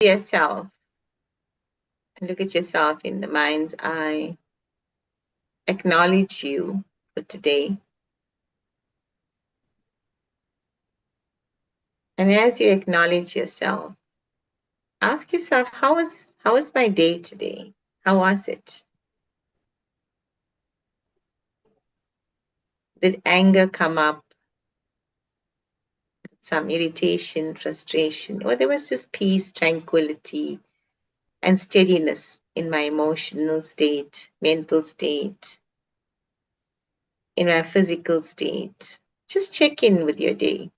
yourself and look at yourself in the mind's eye. Acknowledge you for today. And as you acknowledge yourself, ask yourself, how was my day today? How was it? Did anger come up? Some irritation, frustration, or there was just peace, tranquility, and steadiness in my emotional state, mental state, in my physical state. Just check in with your day.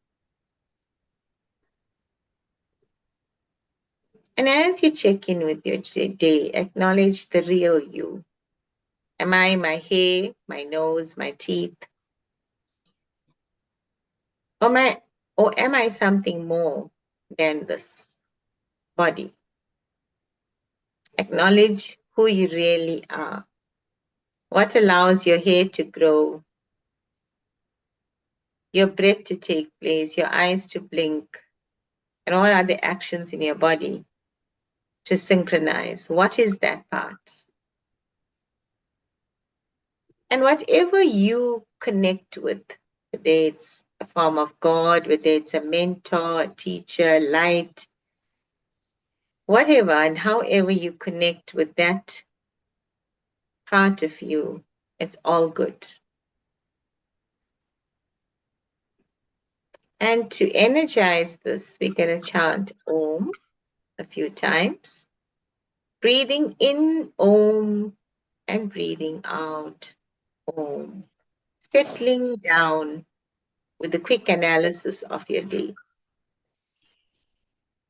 And as you check in with your day, acknowledge the real you. Am I my hair, my nose, my teeth? Or am I something more than this body? Acknowledge who you really are. What allows your hair to grow, your breath to take place, your eyes to blink, and all other actions in your body to synchronize. What is that part? And whatever you connect with, whether it's a form of God, whether it's a mentor, a teacher, light, whatever, and however you connect with that part of you, it's all good. And to energize this, we're going to chant Om a few times. Breathing in Om and breathing out Om. Settling down with a quick analysis of your day.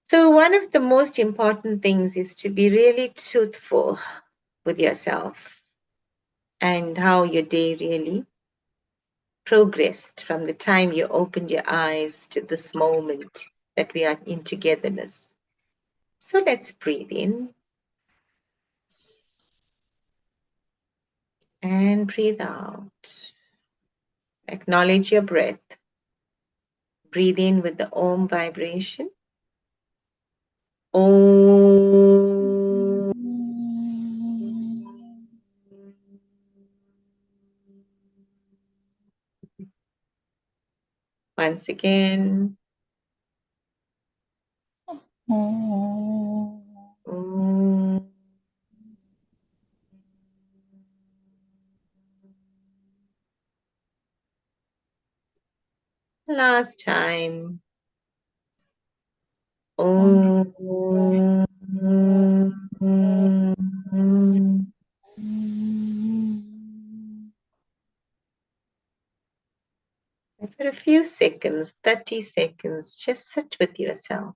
So, one of the most important things is to be really truthful with yourself and how your day really progressed from the time you opened your eyes to this moment that we are in togetherness. So, let's breathe in and breathe out. Acknowledge your breath. Breathe in with the Om vibration. Om. Once again. Om. Last time. Om. And for a few seconds, 30 seconds, just sit with yourself.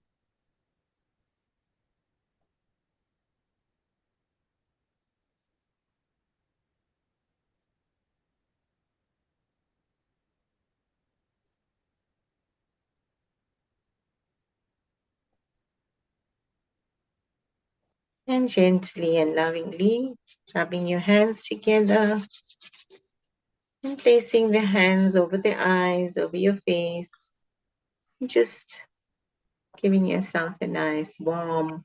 And gently and lovingly rubbing your hands together and placing the hands over the eyes, over your face. And just giving yourself a nice warm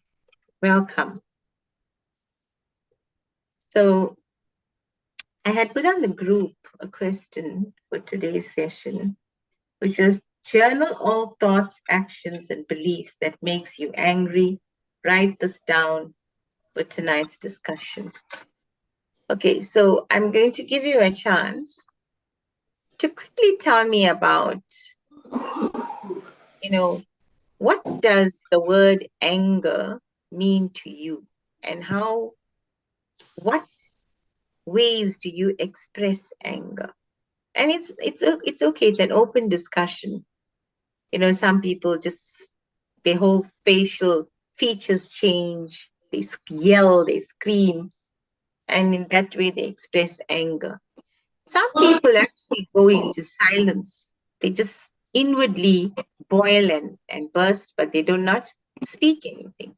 welcome. So I had put on the group a question for today's session, which was journal all thoughts, actions, and beliefs that makes you angry. Write this down for tonight's discussion. Okay, so I'm going to give you a chance to quickly tell me about, what does the word anger mean to you, and what ways do you express anger? And it's okay. It's an open discussion. Some people just their whole facial features change. They yell, they scream, and in that way they express anger. Some people actually go into silence. They just inwardly boil and burst, but they do not speak anything.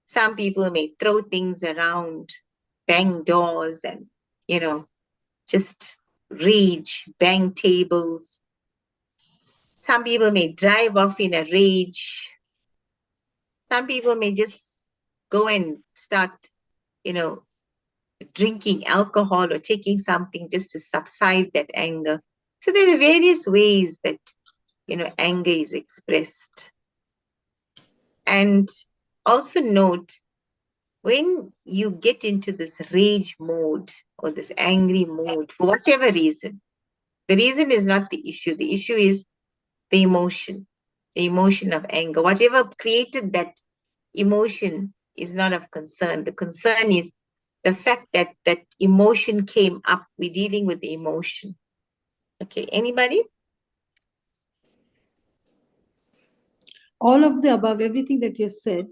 Some people may throw things around, bang doors, and, just rage, bang tables. Some people may drive off in a rage. Some people may just go and start, drinking alcohol or taking something just to subside that anger. So there are various ways that, anger is expressed. And also note, when you get into this rage mode or this angry mode, for whatever reason, the reason is not the issue. The issue is the emotion of anger. Whatever created that emotion is not of concern. The concern is the fact that that emotion came up. We're dealing with the emotion. Okay, anybody? All of the above, everything that you said.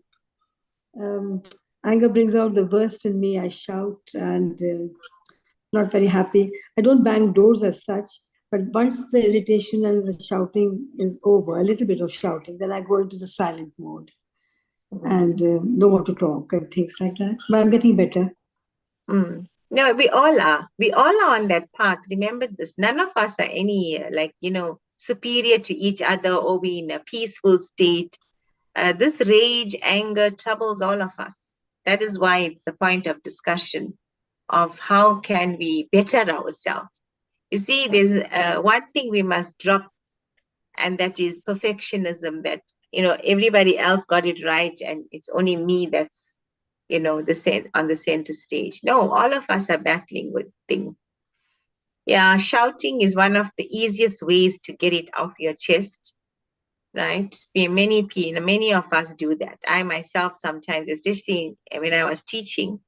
Anger brings out the worst in me. I shout and not very happy. I don't bang doors as such, but once the irritation and the shouting is over, a little bit of shouting, then I go into the silent mode and don't want to talk and things like that. But I'm getting better. No, we all are. We all are on that path. Remember this. None of us are any superior to each other, or we in a peaceful state. This rage, anger troubles all of us. That is why it's a point of discussion of how can we better ourselves. You see, there's one thing we must drop, and that is perfectionism, that, everybody else got it right and it's only me that's, on the center stage. No, all of us are battling with things. Yeah, shouting is one of the easiest ways to get it off your chest, right? Many of us do that. I myself sometimes, especially when I was teaching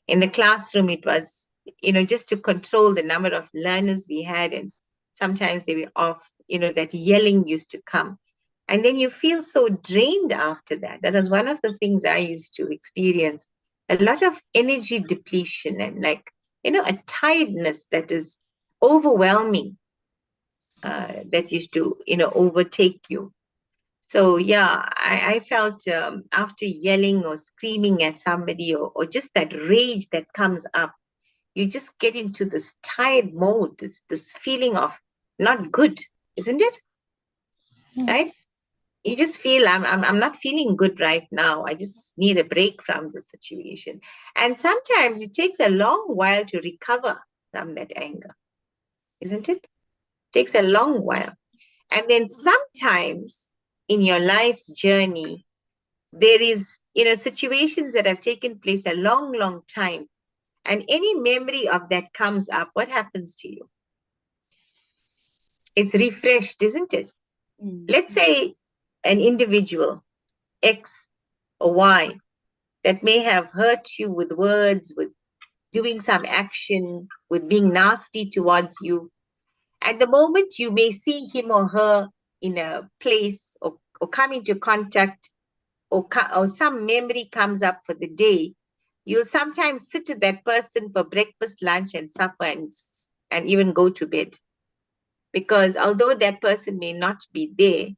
in the classroom, it was, just to control the number of learners we had, and sometimes they were off, that yelling used to come. And then you feel so drained after that. That was one of the things I used to experience. A lot of energy depletion and a tiredness that is overwhelming, that used to, overtake you. So yeah, I felt after yelling or screaming at somebody, or just that rage that comes up, you just get into this tired mode, this feeling of not good, isn't it? Right? You just feel I'm not feeling good right now. I just need a break from the situation. And sometimes it takes a long while to recover from that anger, isn't it? It takes a long while. And then sometimes in your life's journey, there is, situations that have taken place a long, long time. And any memory of that comes up, what happens to you? It's refreshed, isn't it? Let's say an individual, X or Y, that may have hurt you with words, with doing some action, with being nasty towards you. At the moment you may see him or her in a place, or come into contact, or some memory comes up for the day, you'll sometimes sit with that person for breakfast, lunch, and supper, and even go to bed. Because although that person may not be there,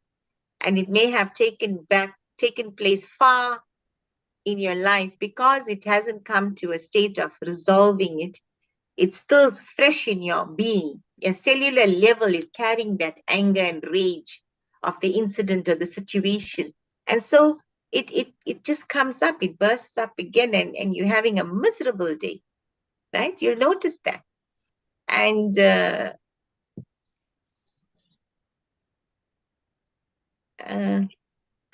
and it may have taken place far in your life, because it hasn't come to a state of resolving it, it's still fresh in your being. Your cellular level is carrying that anger and rage of the incident or the situation. And so it just comes up, it bursts up again, and you're having a miserable day, right? You'll notice that. And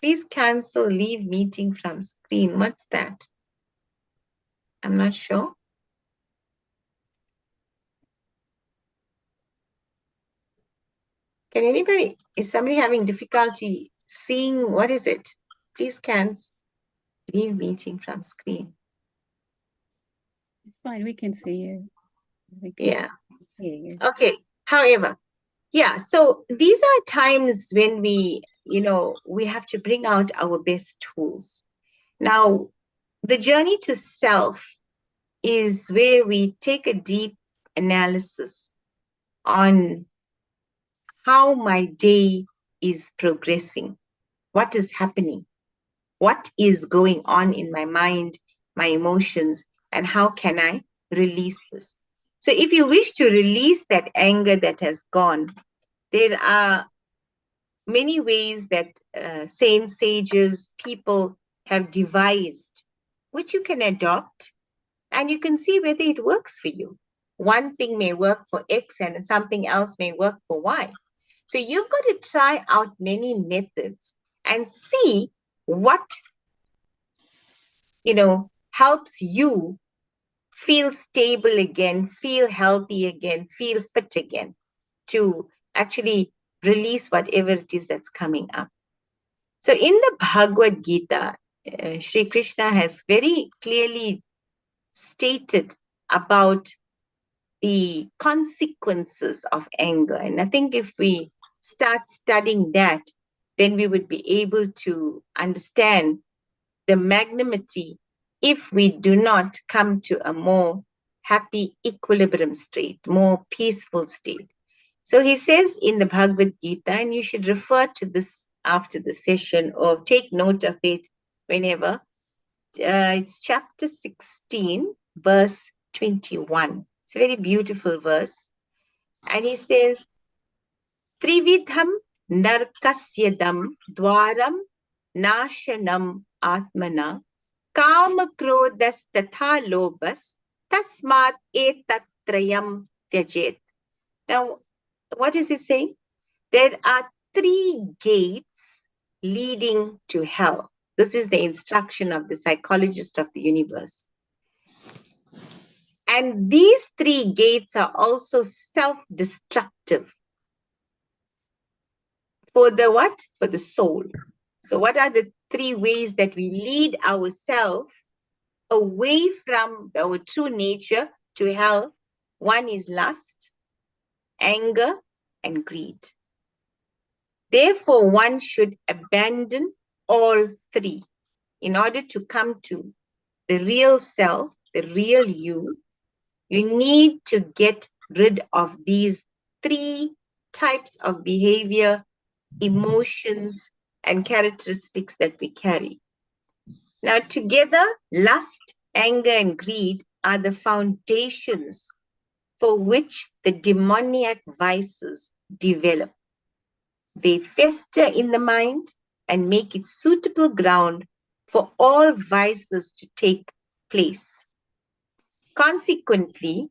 please cancel, leave meeting from screen. What's that? I'm not sure. Can anybody, is somebody having difficulty seeing? What is it? Please cancel, leave meeting from screen. It's fine, we can see you. Yeah. Okay. However, yeah, so these are times when we have to bring out our best tools. Now, the journey to self is where we take a deep analysis on how my day is progressing, what is happening, what is going on in my mind, my emotions, and how can I release this? So if you wish to release that anger that has gone, there are many ways that saints, sages, people have devised which you can adopt, and you can see whether it works for you. One thing may work for X and something else may work for Y. So you've got to try out many methods and see what, helps you feel stable again, feel healthy again, feel fit again, to actually release whatever it is that's coming up. So in the Bhagavad Gita, Sri Krishna has very clearly stated about the consequences of anger. And I think if we start studying that, then we would be able to understand the magnanimity if we do not come to a more happy equilibrium state, more peaceful state. So he says in the Bhagavad Gita, and you should refer to this after the session or take note of it whenever. It's chapter 16, verse 21. It's a very beautiful verse. And he says, Trividham narkasyadam dwaram nashanam atmana kama krodhas tatha lobhas tasmat etatrayam tyajet. Now, what is he saying? There are 3 gates leading to hell. This is the instruction of the psychologist of the universe. And these 3 gates are also self-destructive. For the what? For the soul. So what are the 3 ways that we lead ourselves away from our true nature to hell? One is lust, anger, and greed. Therefore, one should abandon all 3 in order to come to the real self, the real you. You need to get rid of these 3 types of behavior, emotions, and characteristics that we carry. Now, together, lust, anger, and greed are the foundations for which the demoniac vices develop. They fester in the mind and make it suitable ground for all vices to take place. Consequently,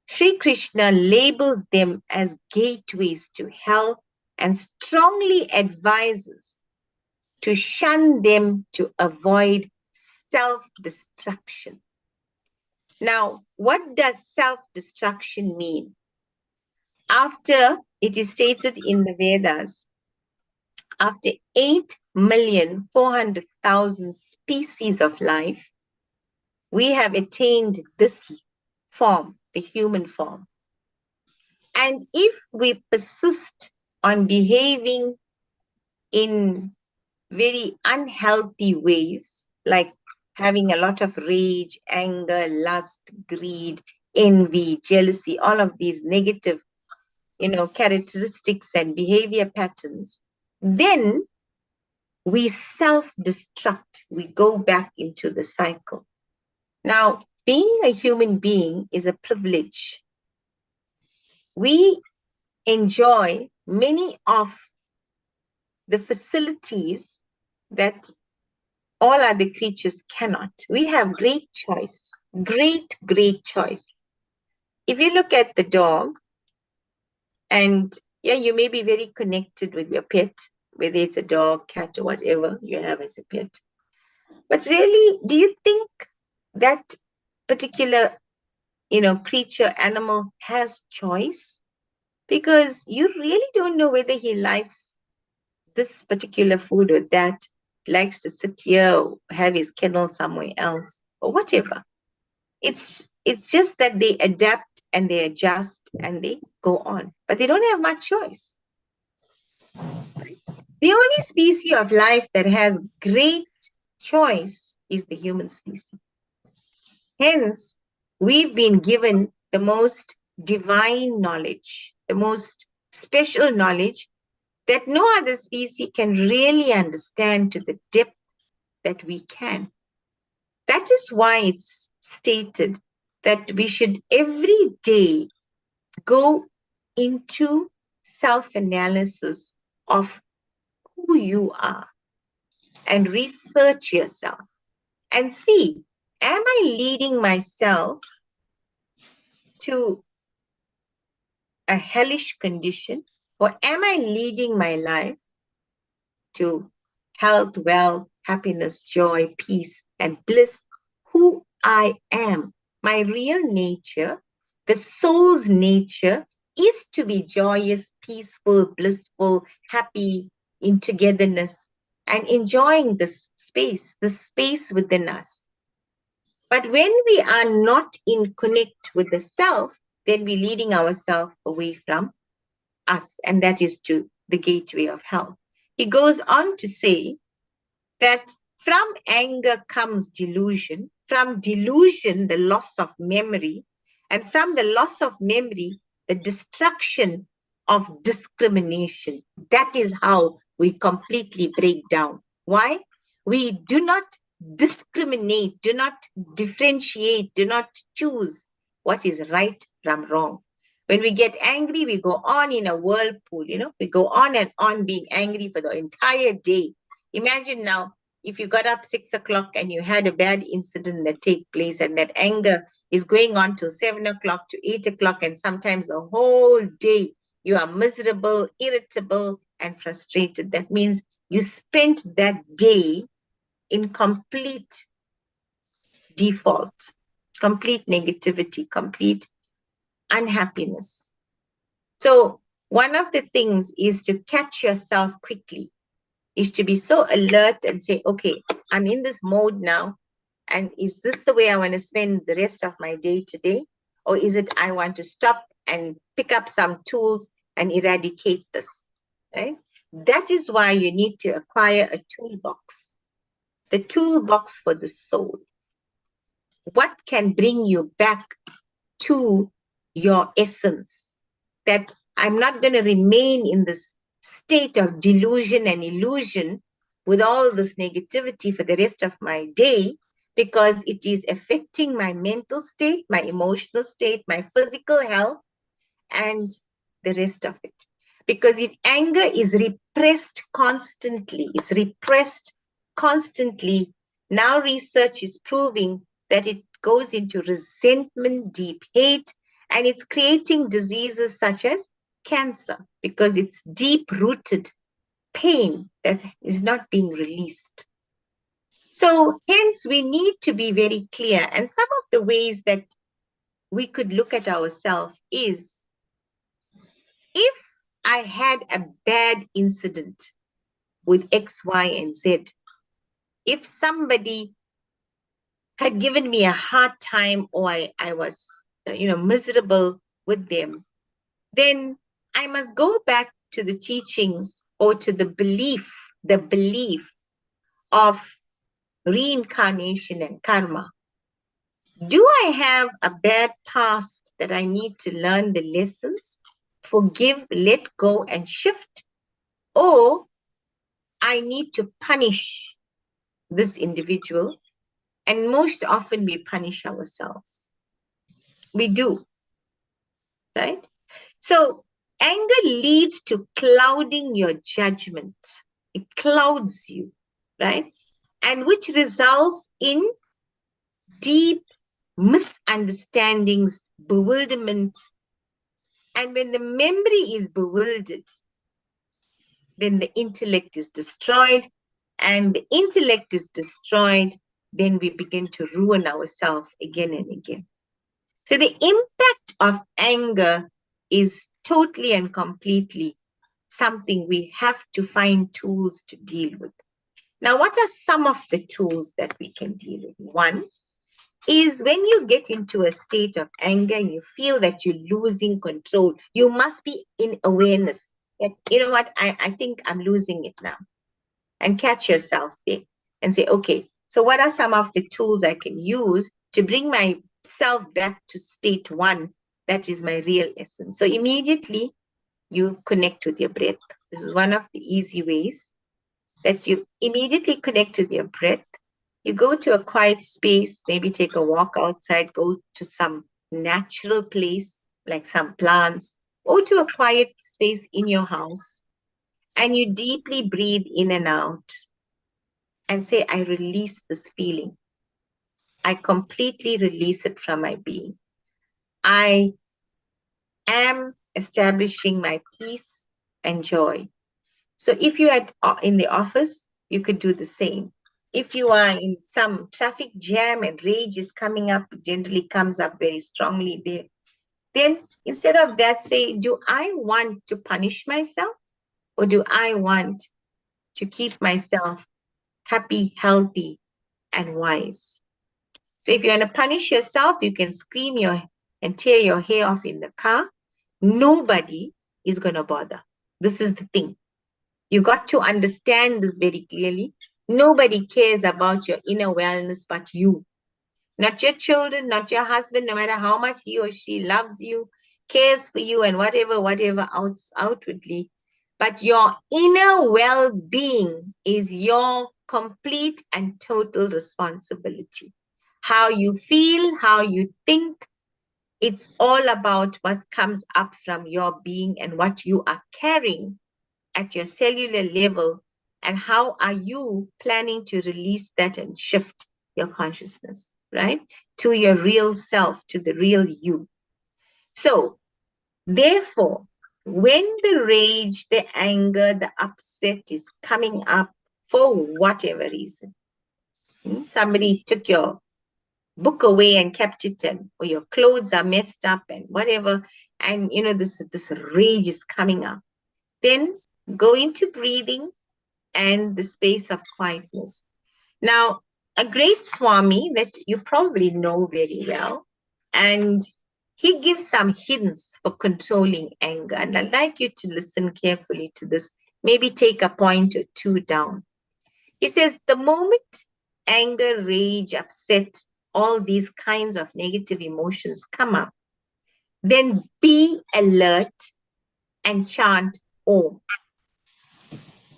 Sri Krishna labels them as gateways to hell and strongly advises to shun them to avoid self-destruction. Now, what does self-destruction mean? After it is stated in the Vedas, after 8,400,000 species of life, we have attained this form, the human form. And if we persist on behaving in very unhealthy ways, like having a lot of rage, anger, lust, greed, envy, jealousy, all of these negative, characteristics and behavior patterns, then we self-destruct. We go back into the cycle. Now, being a human being is a privilege. We enjoy many of the facilities that all other creatures cannot. We have great choice, great choice. If you look at the dog, and yeah, you may be very connected with your pet, whether it's a dog, cat, or whatever you have as a pet. But really, do you think that particular, creature, animal has choice? Because you really don't know whether he likes this particular food or that, likes to sit here or have his kennel somewhere else or whatever. It's just that they adapt and they adjust and they go on, but they don't have much choice. The only species of life that has great choice is the human species. Hence, we've been given the most divine knowledge, the most special knowledge that no other species can really understand to the depth that we can. That is why it's stated that we should every day go into self-analysis of who you are and research yourself and see am I leading myself to a hellish condition, or am I leading my life to health, wealth, happiness, joy, peace, and bliss? Who I am, my real nature, the soul's nature, is to be joyous, peaceful, blissful, happy, in togetherness, and enjoying this space within us. But when we are not in connect with the self, then we're leading ourselves away from us, and that is to the gateway of hell. He goes on to say that from anger comes delusion, from delusion, the loss of memory, and from the loss of memory, the destruction of discrimination. That is how we completely break down. Why? We do not discriminate, do not differentiate, do not choose what is right from wrong. When we get angry, we go on in a whirlpool, we go on and on being angry for the entire day. Imagine now, if you got up 6 o'clock and you had a bad incident that take place, and that anger is going on till 7 o'clock to 8 o'clock, and sometimes the whole day, you are miserable, irritable, and frustrated. That means you spent that day in complete default, complete negativity, complete unhappiness. So one of the things is to catch yourself quickly, is to be so alert and say, okay, I'm in this mode now. And is this the way I want to spend the rest of my day today? Or is it I want to stop and pick up some tools and eradicate this, right? That is why you need to acquire a toolbox, the toolbox for the soul. What can bring you back to your essence? That I'm not going to remain in this state of delusion and illusion with all this negativity for the rest of my day, because it is affecting my mental state, my emotional state, my physical health, and the rest of it. Because if anger is repressed constantly, now research is proving that it goes into resentment, deep hate, and it's creating diseases such as cancer, because it's deep-rooted pain that is not being released. So hence we need to be very clear. And some of the ways that we could look at ourselves is, if I had a bad incident with X, Y, and Z, if somebody had given me a hard time, or I was, miserable with them, then I must go back to the teachings, or to the belief of reincarnation and karma. Do I have a bad past that I need to learn the lessons, forgive, let go, and shift? Or I need to punish this individual? And most often we punish ourselves. We do, right? So anger leads to clouding your judgment. It clouds you, right? And which results in deep misunderstandings, bewilderment. And when the memory is bewildered, then the intellect is destroyed. And the intellect is destroyed, then we begin to ruin ourselves again and again. So the impact of anger is totally and completely something we have to find tools to deal with. Now, what are some of the tools that we can deal with? One is, when you get into a state of anger and you feel that you're losing control, you must be in awareness that, you know what, I think I'm losing it now. And catch yourself there and say, okay, so what are some of the tools I can use to bring myself back to state one, that is my real essence? So immediately you connect with your breath. This is one of the easy ways, that you immediately connect with your breath. You go to a quiet space, maybe take a walk outside, go to some natural place like some plants, or to a quiet space in your house, and you deeply breathe in and out and say, I release this feeling. I completely release it from my being. I am establishing my peace and joy. So if you are in the office, you could do the same. If you are in some traffic jam and rage is coming up, generally comes up very strongly there, then instead of that, say, do I want to punish myself, or do I want to keep myself happy, healthy, and wise? So if you want to punish yourself, you can scream and tear your hair off in the car. Nobody is going to bother. This is the thing. You got to understand this very clearly. Nobody cares about your inner wellness but you. Not your children, not your husband, no matter how much he or she loves you, cares for you, and whatever outwardly. But your inner well-being is your complete and total responsibility. How you feel, how you think, it's all about what comes up from your being and what you are carrying at your cellular level, and how are you planning to release that and shift your consciousness, right? To your real self, to the real you. So, therefore, when the rage, the anger, the upset is coming up for whatever reason, somebody took your book away and kept it, or your clothes are messed up and whatever, and this rage is coming up, then go into breathing and the space of quietness. Now, a great Swami that you probably know very well, and he gives some hints for controlling anger. And I'd like you to listen carefully to this, maybe take a point or two down. He says, the moment anger, rage, upset, all these kinds of negative emotions come up, then be alert and chant Om.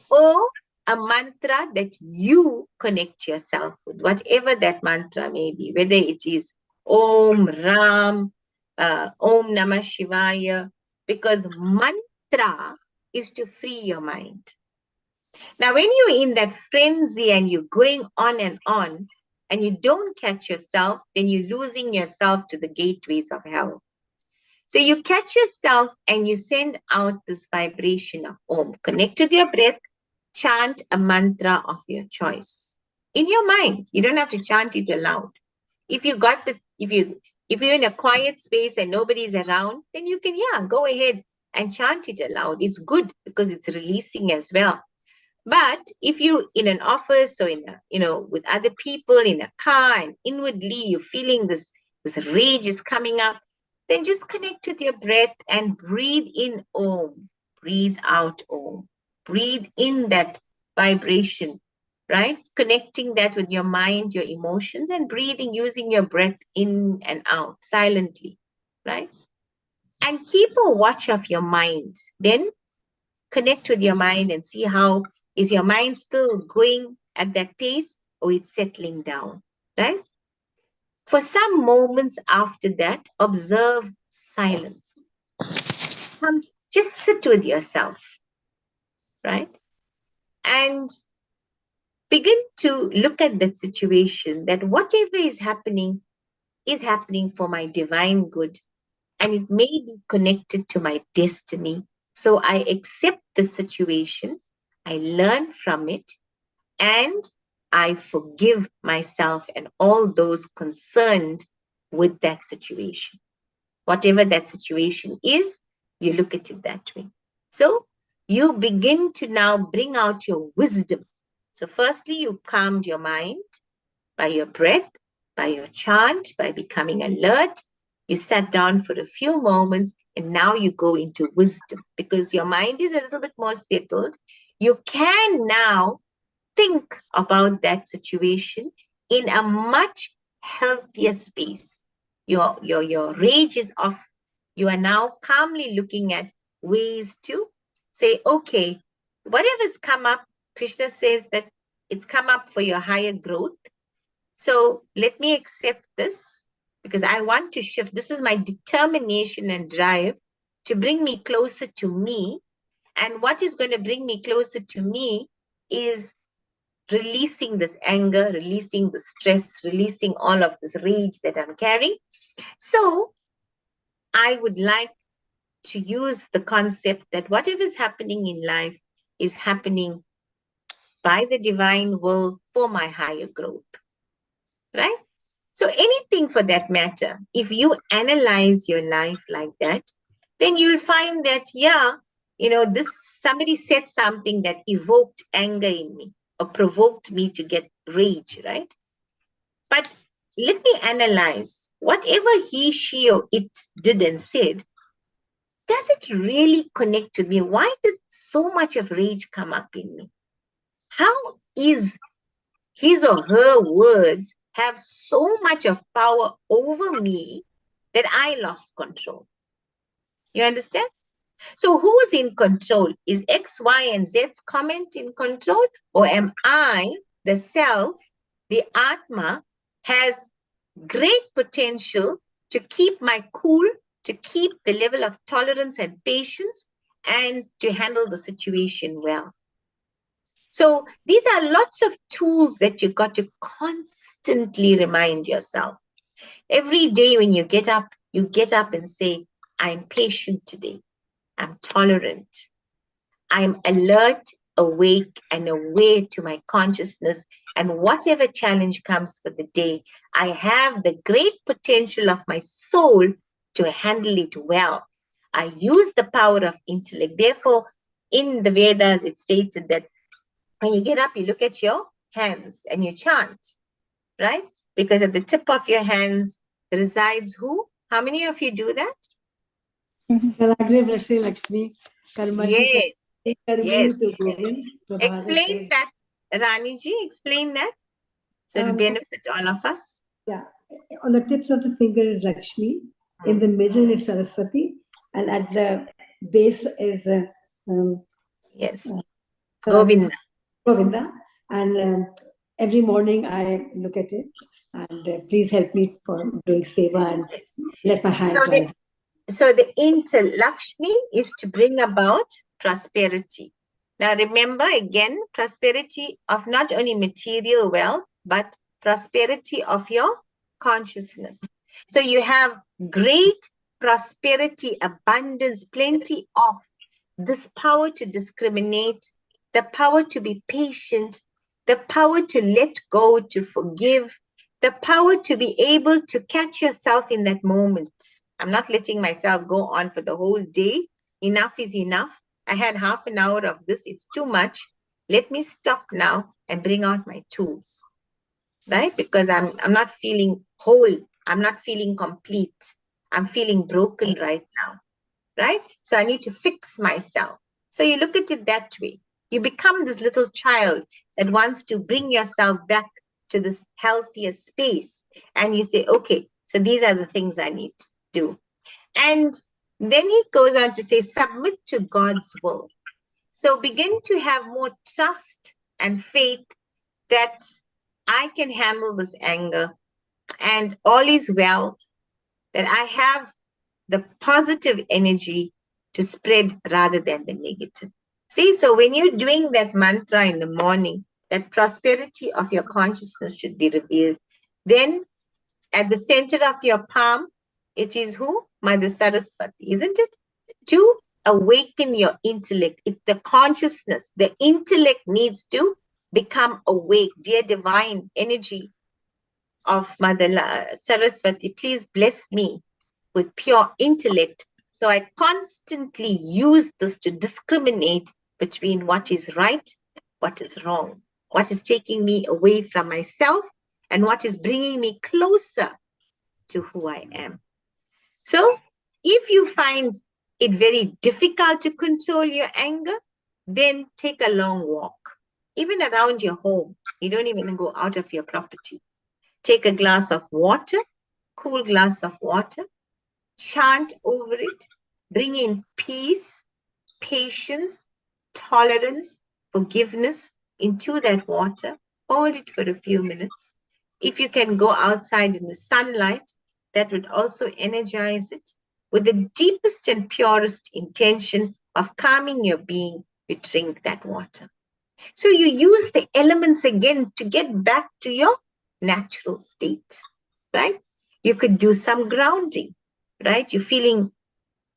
Or a mantra that you connect yourself with, whatever that mantra may be, whether it is Om Ram, Om Namah Shivaya, because mantra is to free your mind. Now, when you're in that frenzy and you're going on and you don't catch yourself, then you're losing yourself to the gateways of hell. So you catch yourself and you send out this vibration of Om. Connect with your breath, chant a mantra of your choice. In your mind, you don't have to chant it aloud. If you're in a quiet space and nobody's around, then you can, go ahead and chant it aloud. It's good because it's releasing as well. But if you in an office or with other people in a car, and inwardly you're feeling this rage is coming up, then just connect with your breath and breathe in Om, breathe out Om, breathe in that vibration, right? Connecting that with your mind, your emotions, and breathing using your breath in and out silently, right? And keep a watch of your mind. Then connect with your mind and see how is your mind still going at that pace, or it's settling down, right? For some moments after that, observe silence. Just sit with yourself, right? And begin to look at that situation, that whatever is happening for my divine good, and it may be connected to my destiny. So I accept the situation, I learn from it, and I forgive myself and all those concerned with that situation. Whatever that situation is, you look at it that way. So you begin to now bring out your wisdom. So firstly, you calmed your mind by your breath, by your chant, by becoming alert. You sat down for a few moments, and now you go into wisdom because your mind is a little bit more settled. You can now think about that situation in a much healthier space. Your rage is off. You are now calmly looking at ways to say, okay, whatever's come up, Krishna says that it's come up for your higher growth. So let me accept this because I want to shift. This is my determination and drive to bring me closer to me. And what is going to bring me closer to me is releasing this anger, releasing the stress, releasing all of this rage that I'm carrying. So I would like to use the concept that whatever is happening in life is happening by the divine will for my higher growth, right? So anything for that matter, if you analyze your life like that, then you'll find that, yeah, this somebody said something that evoked anger in me or provoked me to get rage, right? But let me analyze whatever he, she, or it did and said. Does it really connect to me? Why does so much of rage come up in me? How is his or her words have so much of power over me that I lost control? You understand? So who's in control? Is X, Y, and Z's comment in control? Or am I, the self, the Atma, has great potential to keep my cool, to keep the level of tolerance and patience, and to handle the situation well? So these are lots of tools that you got to constantly remind yourself. Every day when you get up and say, I'm patient today. I'm tolerant. I'm alert, awake, and aware to my consciousness. And whatever challenge comes for the day, I have the great potential of my soul to handle it well. I use the power of intellect. Therefore, in the Vedas, it stated that when you get up, you look at your hands and you chant, right? Because at the tip of your hands resides who? How many of you do that? Karagre Vrase Lakshmi, Karmaji Yes, Sakti, Karmurti yes. Govind, Prabhave Explain Tej. that, Rani ji, explain that. So it'll Um, benefit all of us. yeah, on the tips of the finger is Lakshmi, in the middle is Saraswati, and at the base is um, Yes. um, Govinda. Govinda. And every morning I look at it, and please help me for doing seva and Yes. let my hands So rise. the Lakshmi is to bring about prosperity. Now remember again, prosperity of not only material wealth, but prosperity of your consciousness. So you have great prosperity, abundance, plenty of this power to discriminate, the power to be patient, the power to let go, to forgive, the power to be able to catch yourself in that moment. I'm not letting myself go on for the whole day. Enough is enough. I had half an hour of this. It's too much. Let me stop now and bring out my tools, right? Because I'm not feeling whole. I'm not feeling complete. I'm feeling broken right now, right? So I need to fix myself. So you look at it that way. You become this little child that wants to bring yourself back to this healthier space. And you say, okay, so these are the things I need to do. And then he goes on to say, submit to God's will. So begin to have more trust and faith that I can handle this anger and all is well, that I have the positive energy to spread rather than the negative. See, so when you're doing that mantra in the morning, that prosperity of your consciousness should be revealed. Then at the center of your palm, it is who? Mother Saraswati, isn't it? To awaken your intellect. It's the consciousness, the intellect needs to become awake. Dear divine energy of Mother Saraswati, please bless me with pure intellect. So I constantly use this to discriminate between what is right, what is wrong, what is taking me away from myself, and what is bringing me closer to who I am. So if you find it very difficult to control your anger, then take a long walk, even around your home. You don't even go out of your property. Take a glass of water, cool glass of water, chant over it, bring in peace, patience, tolerance, forgiveness into that water. Hold it for a few minutes. If you can go outside in the sunlight, that would also energize it with the deepest and purest intention of calming your being. You drink that water. So you use the elements again to get back to your natural state, right? You could do some grounding, right? You're feeling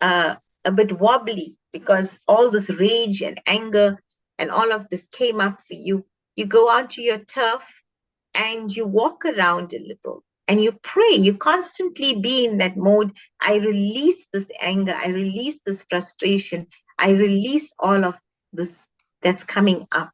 a bit wobbly because all this rage and anger and all of this came up for you. You go onto your turf and you walk around a little and you pray. You constantly be in that mode. I release this anger. I release this frustration. I release all of this that's coming up.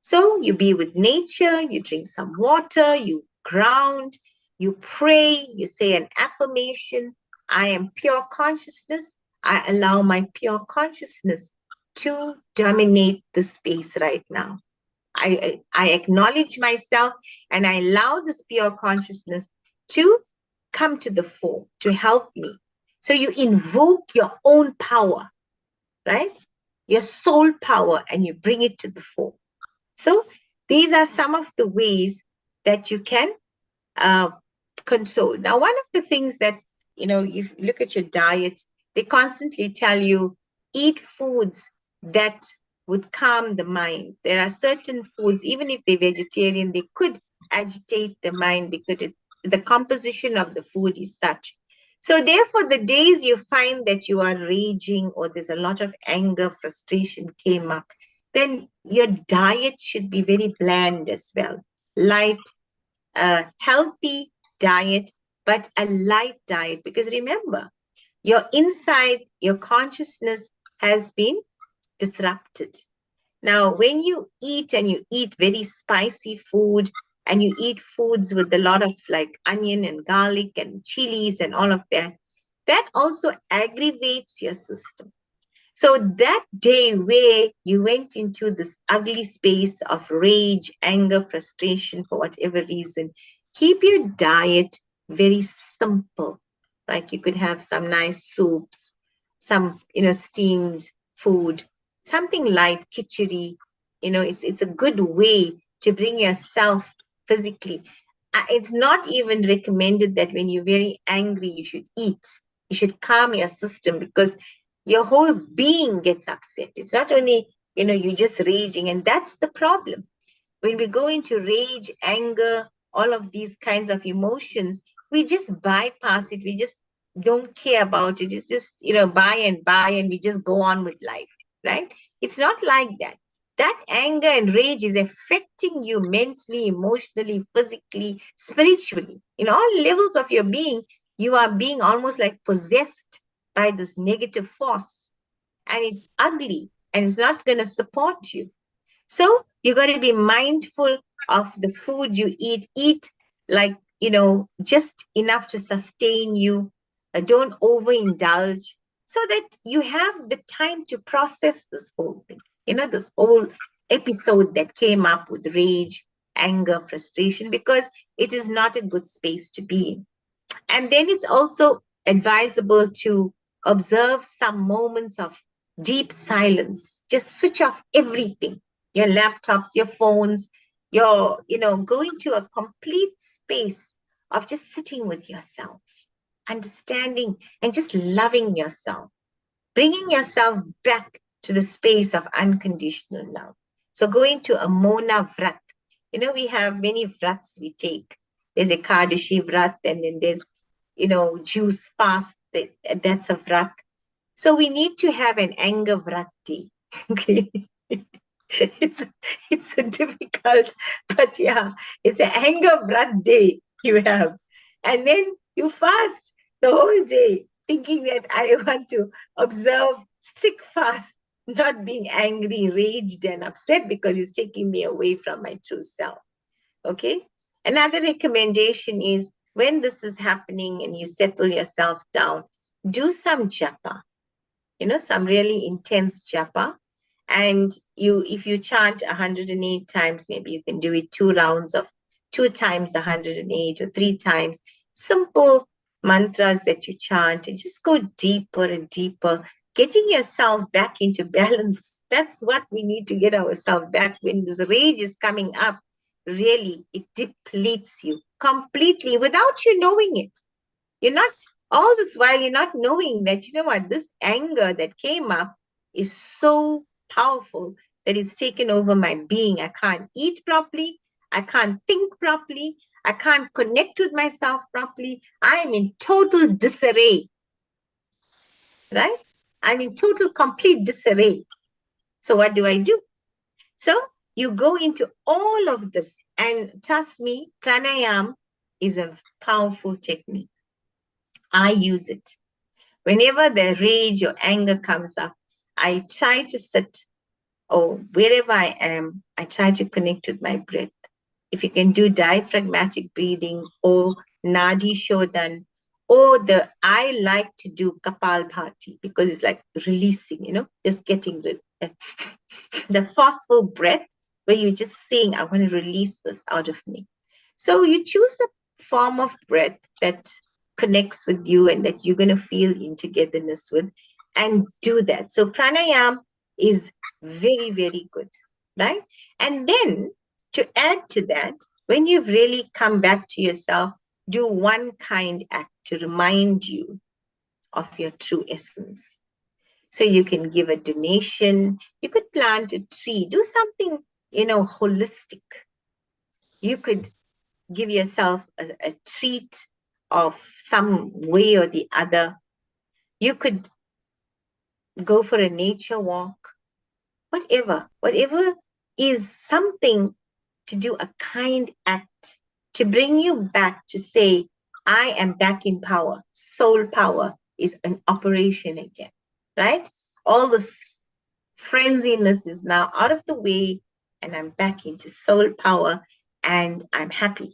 So you be with nature, you drink some water, you ground, you pray, you say an affirmation. I am pure consciousness. I allow my pure consciousness to dominate the space right now. I acknowledge myself and I allow this pure consciousness to come to the fore, to help me. So you invoke your own power, right? Your soul power, and you bring it to the fore. So these are some of the ways that you can uh, console. Now, one of the things that, you look at your diet, they constantly tell you eat foods that would calm the mind. There are certain foods, even if they're vegetarian, they could agitate the mind because the composition of the food is such. So, therefore, the days you find that you are raging or there's a lot of anger, frustration came up, then your diet should be very bland as well. Light, healthy diet, but a light diet. Because remember, your inside, your consciousness has been disrupted. Now, when you eat and you eat very spicy food and you eat foods with a lot of like onion and garlic and chilies and all of that, that also aggravates your system. So that day where you went into this ugly space of rage, anger, frustration for whatever reason, keep your diet very simple. Like you could have some nice soups, some, steamed food, something light, khichdi. It's a good way to bring yourself physically. It's not even recommended that when you're very angry, you should eat. You should calm your system because your whole being gets upset. It's not only, you're just raging, and that's the problem. When we go into rage, anger, all of these kinds of emotions, we just bypass it. We just don't care about it. It's just, buy, and we just go on with life, right? It's not like that. That anger and rage is affecting you mentally, emotionally, physically, spiritually. In all levels of your being, you are being almost like possessed by this negative force. And it's ugly and it's not going to support you. So you got to be mindful of the food you eat. Eat like, just enough to sustain you. Don't overindulge so that you have the time to process this whole thing. This whole episode that came up with rage, anger, frustration, because it is not a good space to be in. And then it's also advisable to observe some moments of deep silence. Just switch off everything, your laptops, your phones, go into a complete space of just sitting with yourself, understanding and just loving yourself, bringing yourself back to the space of unconditional love. So go into a Mona Vrat. We have many vrats we take. There's a Kadashi Vrat, and then there's, juice fast. That's a Vrat. So we need to have an anger Vrat day. Okay. it's it's a difficult, but yeah, it's an anger Vrat day you have. And then you fast the whole day, thinking that I want to observe strict fast, not being angry, raged, and upset because it's taking me away from my true self. Okay. Another recommendation is when this is happening and you settle yourself down, do some japa, some really intense japa. And if you chant 108 times, maybe you can do it 2 rounds of 2 times 108 or 3 times. Simple mantras that you chant and just go deeper and deeper, getting yourself back into balance. That's what we need to get ourselves back. When this rage is coming up, really, it depletes you completely without you knowing it. You're not, all this while, you're not knowing that, this anger that came up is so powerful that it's taken over my being. I can't eat properly. I can't think properly. I can't connect with myself properly. I am in total disarray, right? I'm in total, complete disarray. So what do I do? So you go into all of this, and trust me, pranayam is a powerful technique. I use it. Whenever the rage or anger comes up, I try to sit, or wherever I am, I try to connect with my breath. If you can do diaphragmatic breathing or Nadi Shodhan, or I like to do Kapalbhati because it's like releasing, just getting rid the forceful breath where you're just saying, I want to release this out of me. So you choose a form of breath that connects with you and that you're going to feel in togetherness with, and do that. So pranayam is very, very good, right? And then to add to that, when you've really come back to yourself, do one kind act to remind you of your true essence. So you can give a donation, you could plant a tree, do something, holistic. You could give yourself a treat of some way or the other. You could go for a nature walk, whatever is something to do, a kind act to bring you back to say, I am back in power. Soul power is an operation again, right? All this frenziness is now out of the way, and I'm back into soul power, and I'm happy.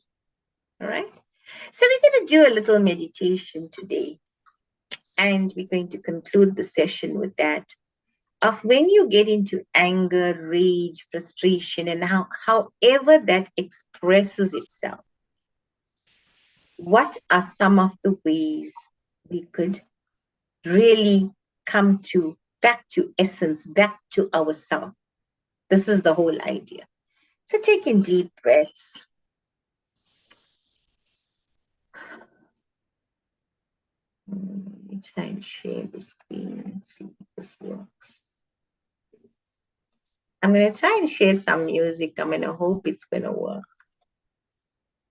All right. So we're going to do a little meditation today, and we're going to conclude the session with that. Of when you get into anger, rage, frustration, and however that expresses itself, what are some of the ways we could really come to back to essence, back to ourselves? This is the whole idea. So take in deep breaths. Let me try and share the screen and see if this works. I'm going to try and share some music. I'm going to hope it's going to work.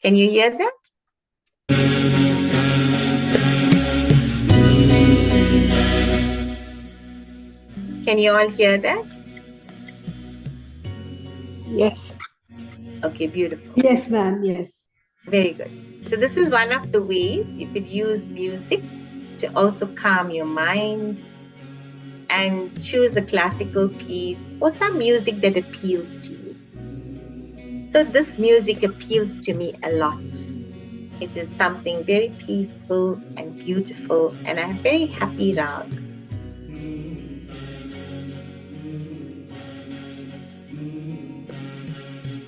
Can you hear that? Can you all hear that? Yes. Okay, beautiful. Yes, ma'am. Yes. Very good. So this is one of the ways you could use music to also calm your mind, and choose a classical piece or some music that appeals to you. So this music appeals to me a lot. It is something very peaceful and beautiful, and a very happy rag.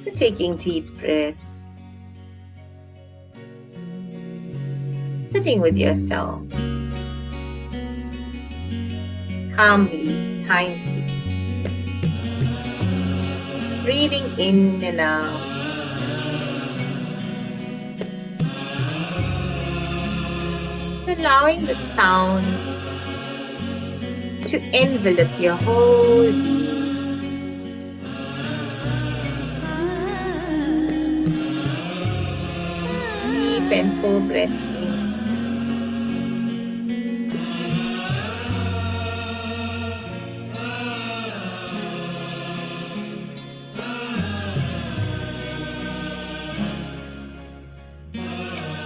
So taking deep breaths, sitting with yourself, calmly, kindly, breathing in and out, allowing the sounds to envelop your whole being. Deep and full breaths in.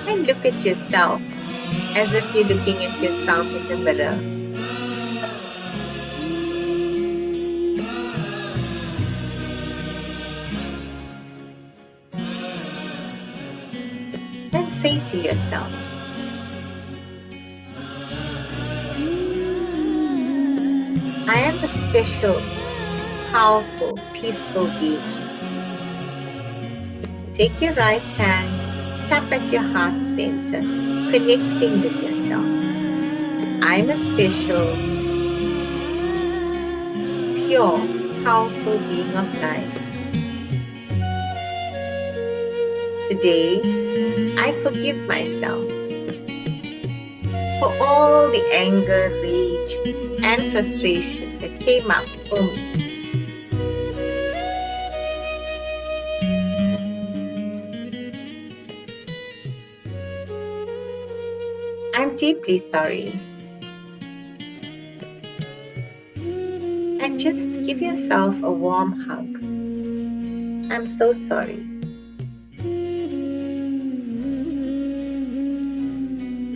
And look at yourself as if you're looking at yourself in the mirror. And say to yourself, I am a special, powerful, peaceful being. Take your right hand, tap at your heart center, connecting with yourself. I'm a special, pure, powerful being of light. Today, I forgive myself for all the anger, rage, and frustration that came up for me. I'm deeply sorry. And just give yourself a warm hug. I'm so sorry.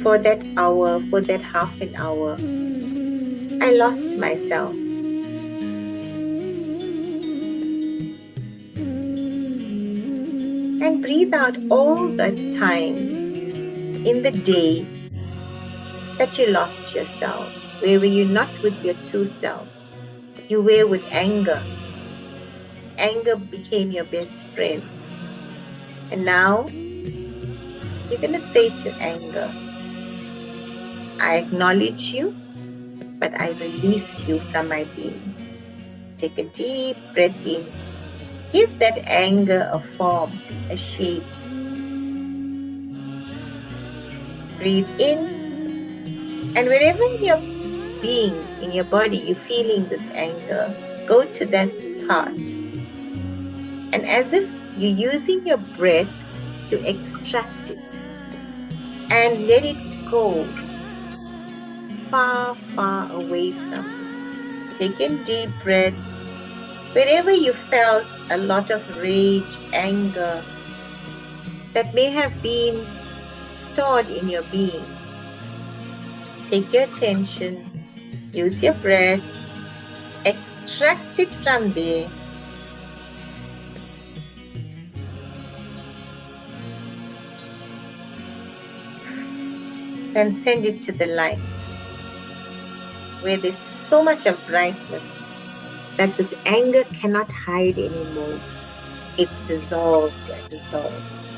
For that hour, for that half an hour, I lost myself. And breathe out all the times in the day that you lost yourself. Where were you not with your true self? You were with anger. Anger became your best friend. And now you're going to say to anger, I acknowledge you, but I release you from my being. Take a deep breath in. Give that anger a form, a shape. Breathe in. And wherever in your being, in your body, you're feeling this anger, go to that part. And as if you're using your breath to extract it and let it go far, far away from you. Take in deep breaths. Wherever you felt a lot of rage, anger that may have been stored in your being, take your attention, use your breath, extract it from there. And send it to the light, where there's so much of brightness that this anger cannot hide anymore. It's dissolved and dissolved.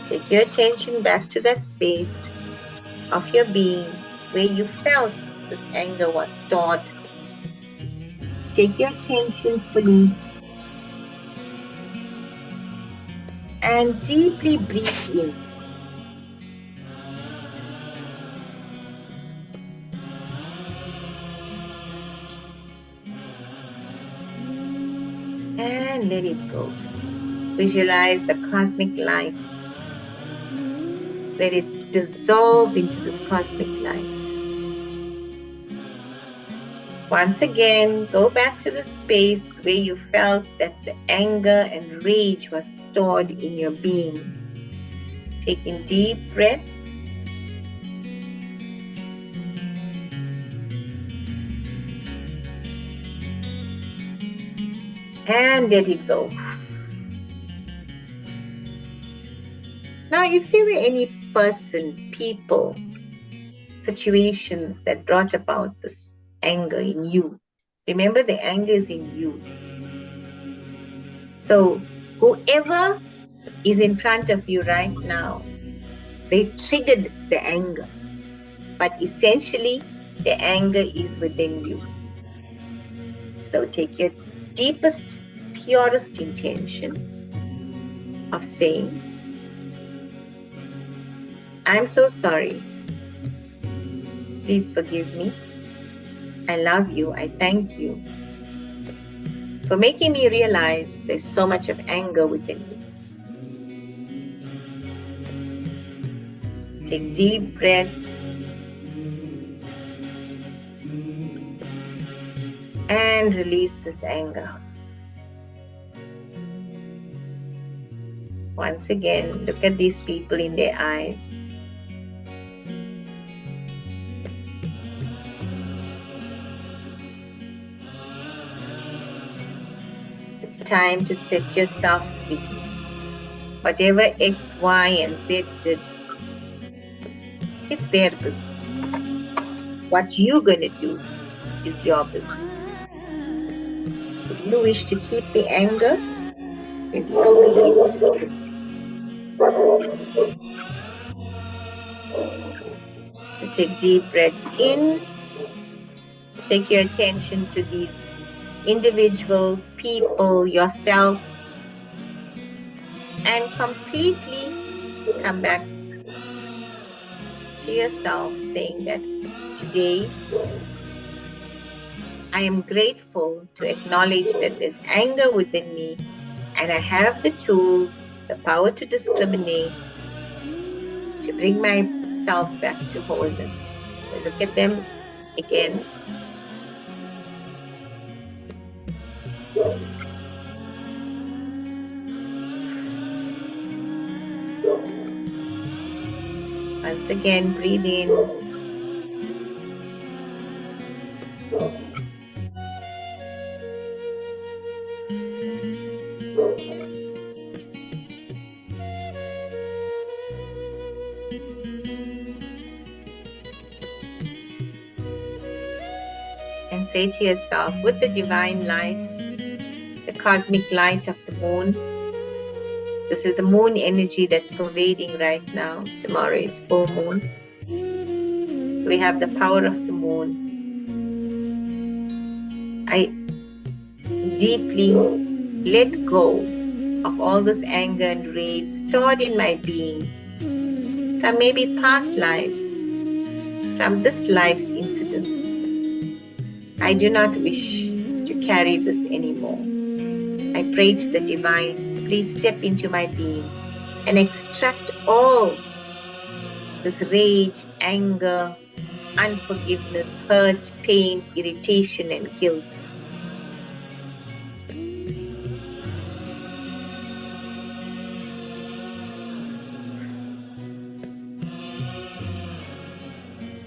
Take your attention back to that space of your being where you felt this anger was stored. Take your attention fully and deeply breathe in. And let it go. Visualize the cosmic light. Let it dissolve into this cosmic light. Once again, go back to the space where you felt that the anger and rage was stored in your being. Taking deep breaths. And let it go. Now, if there were any person, people, situations that brought about this anger in you, remember the anger is in you. So, whoever is in front of you right now, they triggered the anger, but essentially the anger is within you. So, take your deepest, purest intention of saying, I'm so sorry. Please forgive me. I love you. I thank you for making me realize there's so much of anger within me. Take deep breaths and release this anger. Once again, look at these people in their eyes. It's time to set yourself free. Whatever X, Y, and Z did, it's their business. What you're going to do is your business. If you wish to keep the anger, then so be it. You take deep breaths in. Take your attention to these individuals, people, yourself, and completely come back to yourself, saying that today I am grateful to acknowledge that there's anger within me, and I have the tools, the power to discriminate, to bring myself back to wholeness. I look at them again. Once again, breathe in. And say to yourself, with the divine light, the cosmic light of the moon, this is the moon energy that's pervading right now. Tomorrow is full moon. We have the power of the moon. I deeply let go of all this anger and rage stored in my being from maybe past lives, from this life's incidents. I do not wish to carry this anymore. I pray to the divine, please step into my being and extract all this rage, anger, unforgiveness, hurt, pain, irritation, and guilt.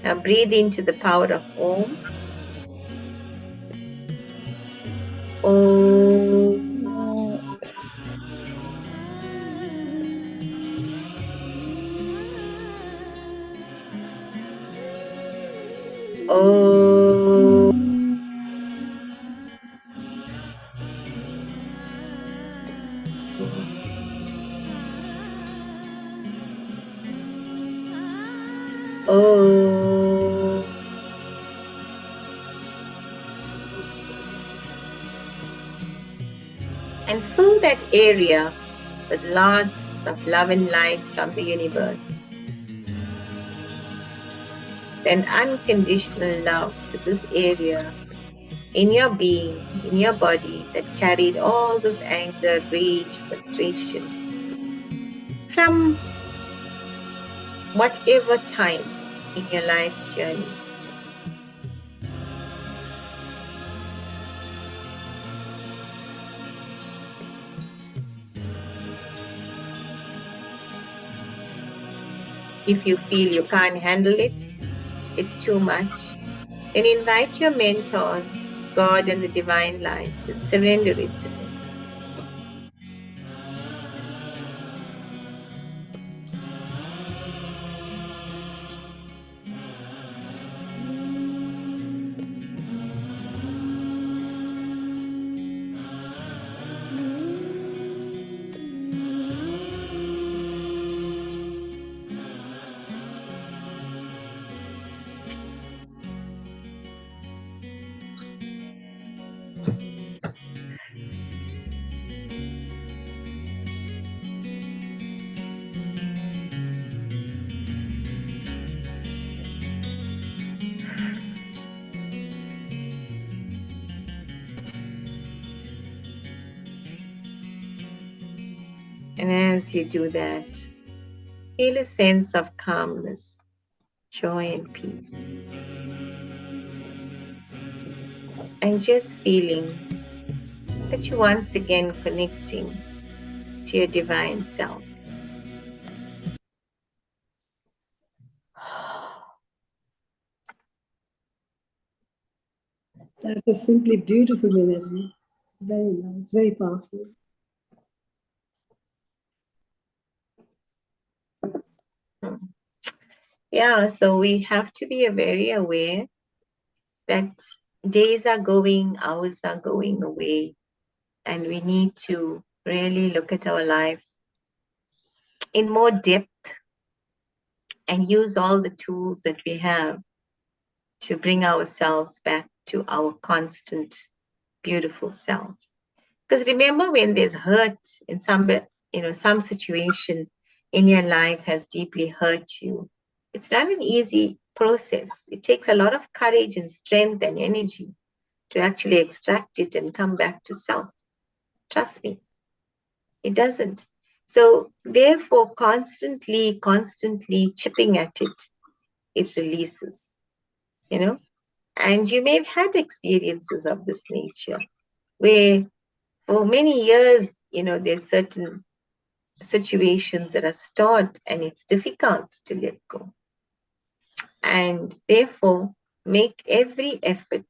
Now breathe into the power of Om. Om. Om. Om. And fill that area with lots of love and light from the universe. Send unconditional love to this area in your being, in your body that carried all this anger, rage, frustration from whatever time in your life's journey. If you feel you can't handle it, it's too much, then invite your mentors, God and the divine light, and surrender it to them. And as you do that, feel a sense of calmness, joy, and peace. And just feeling that you're once again connecting to your divine self. That was simply beautiful, Meena. Very nice, very powerful. Yeah, so we have to be very aware that days are going, hours are going away, and we need to really look at our life in more depth and use all the tools that we have to bring ourselves back to our constant, beautiful self. Because remember, when there's hurt in some situation in your life has deeply hurt you, it's not an easy process. It takes a lot of courage and strength and energy to actually extract it and come back to self. Trust me, it doesn't. So therefore, constantly chipping at it, it releases, you know. And you may have had experiences of this nature where for many years, there's certain situations that are stored and it's difficult to let go. And therefore, make every effort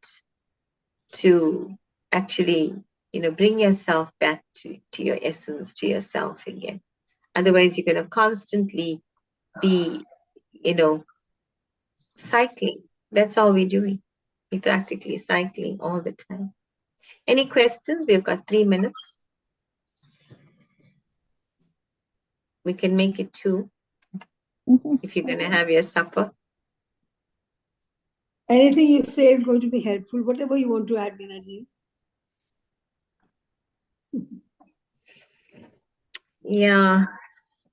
to actually, bring yourself back to your essence, to yourself again. Otherwise, you're going to constantly be, cycling. That's all we're doing. We're practically cycling all the time. Any questions? We've got 3 minutes. We can make it 2 if you're going to have your supper. Anything you say is going to be helpful. Whatever you want to add, Meena ji. Yeah,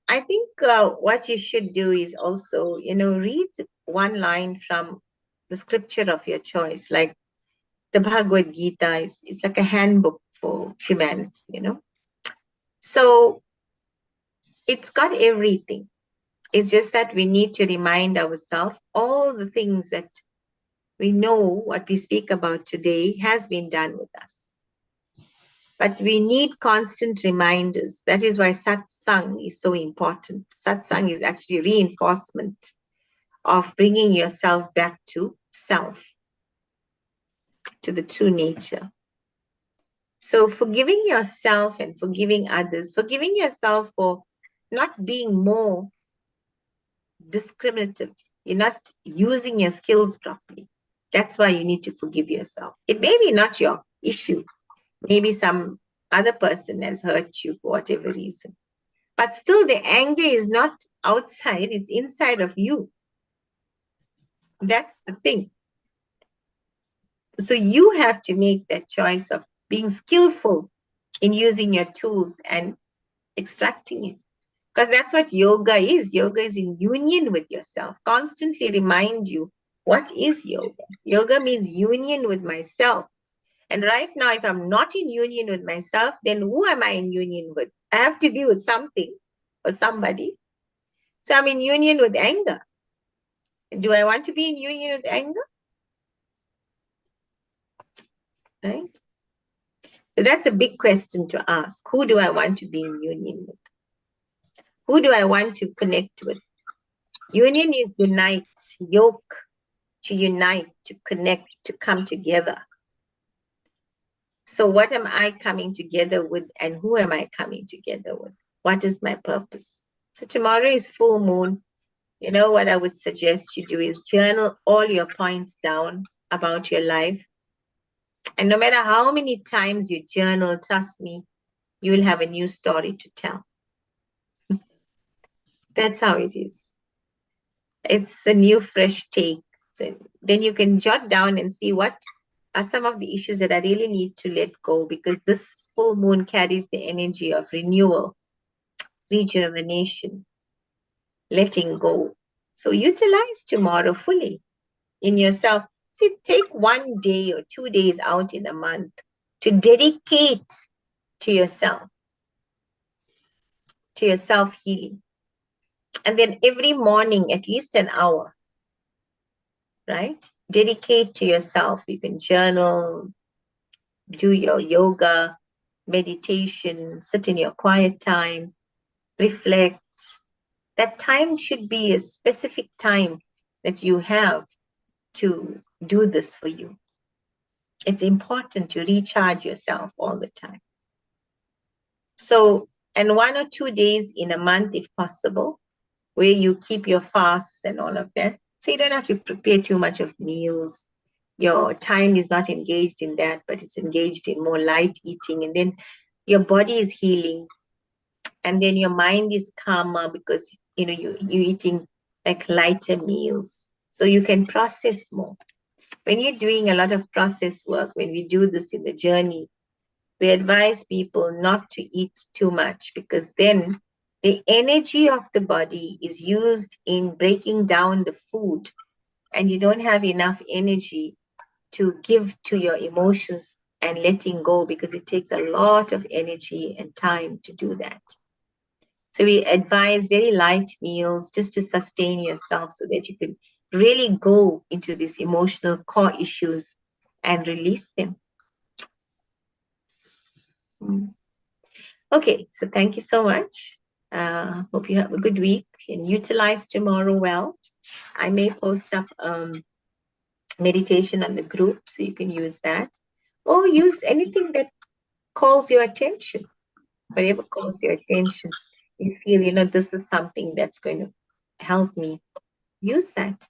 I think what you should do is also, read one line from the scripture of your choice. Like the Bhagavad Gita it's like a handbook for humanity. So it's got everything. It's just that we need to remind ourselves all the things that we know what we speak about today has been done with us. But we need constant reminders. That is why satsang is so important. Satsang is actually reinforcement of bringing yourself back to self, to the true nature. So forgiving yourself and forgiving others, forgiving yourself for not being more discriminative. You're not using your skills properly. That's why you need to forgive yourself. It may be not your issue. Maybe some other person has hurt you for whatever reason. But still, the anger is not outside, it's inside of you. That's the thing. So you have to make that choice of being skillful in using your tools and extracting it. Because that's what yoga is. Yoga is in union with yourself. Constantly remind you, what is yoga? Yoga means union with myself. And right now, if I'm not in union with myself, then who am I in union with? I have to be with something or somebody. So I'm in union with anger. Do I want to be in union with anger? Right? So that's a big question to ask. Who do I want to be in union with? Who do I want to connect with? Union is unite, yoke, to unite, to connect, to come together. So what am I coming together with and who am I coming together with? What is my purpose? So tomorrow is full moon. You know what I would suggest you do is journal all your points down about your life. And no matter how many times you journal, trust me, you will have a new story to tell. That's how it is. It's a new, fresh take. So then you can jot down and see what are some of the issues that I really need to let go, because this full moon carries the energy of renewal, rejuvenation, letting go. So utilize tomorrow fully in yourself. See, take 1 day or 2 days out in a month to dedicate to yourself, to your self-healing. And then every morning, at least an hour, right? Dedicate to yourself. You can journal, do your yoga, meditation, sit in your quiet time, reflect. That time should be a specific time that you have to do this for you. It's important to recharge yourself all the time. So, and 1 or 2 days in a month, if possible, where you keep your fasts and all of that. So you don't have to prepare too much of meals. Your time is not engaged in that, but it's engaged in more light eating. And then your body is healing. And then your mind is calmer because, you're eating like lighter meals. So you can process more. When you're doing a lot of process work, when we do this in the journey, we advise people not to eat too much, because then the energy of the body is used in breaking down the food, and you don't have enough energy to give to your emotions and letting go, because it takes a lot of energy and time to do that. So we advise very light meals just to sustain yourself so that you can really go into these emotional core issues and release them. Mm. Okay, so thank you so much. Hope you have a good week and utilize tomorrow well. I may post up meditation on the group so you can use that, or use anything that calls your attention. Whatever calls your attention, you feel, this is something that's going to help me. Use that.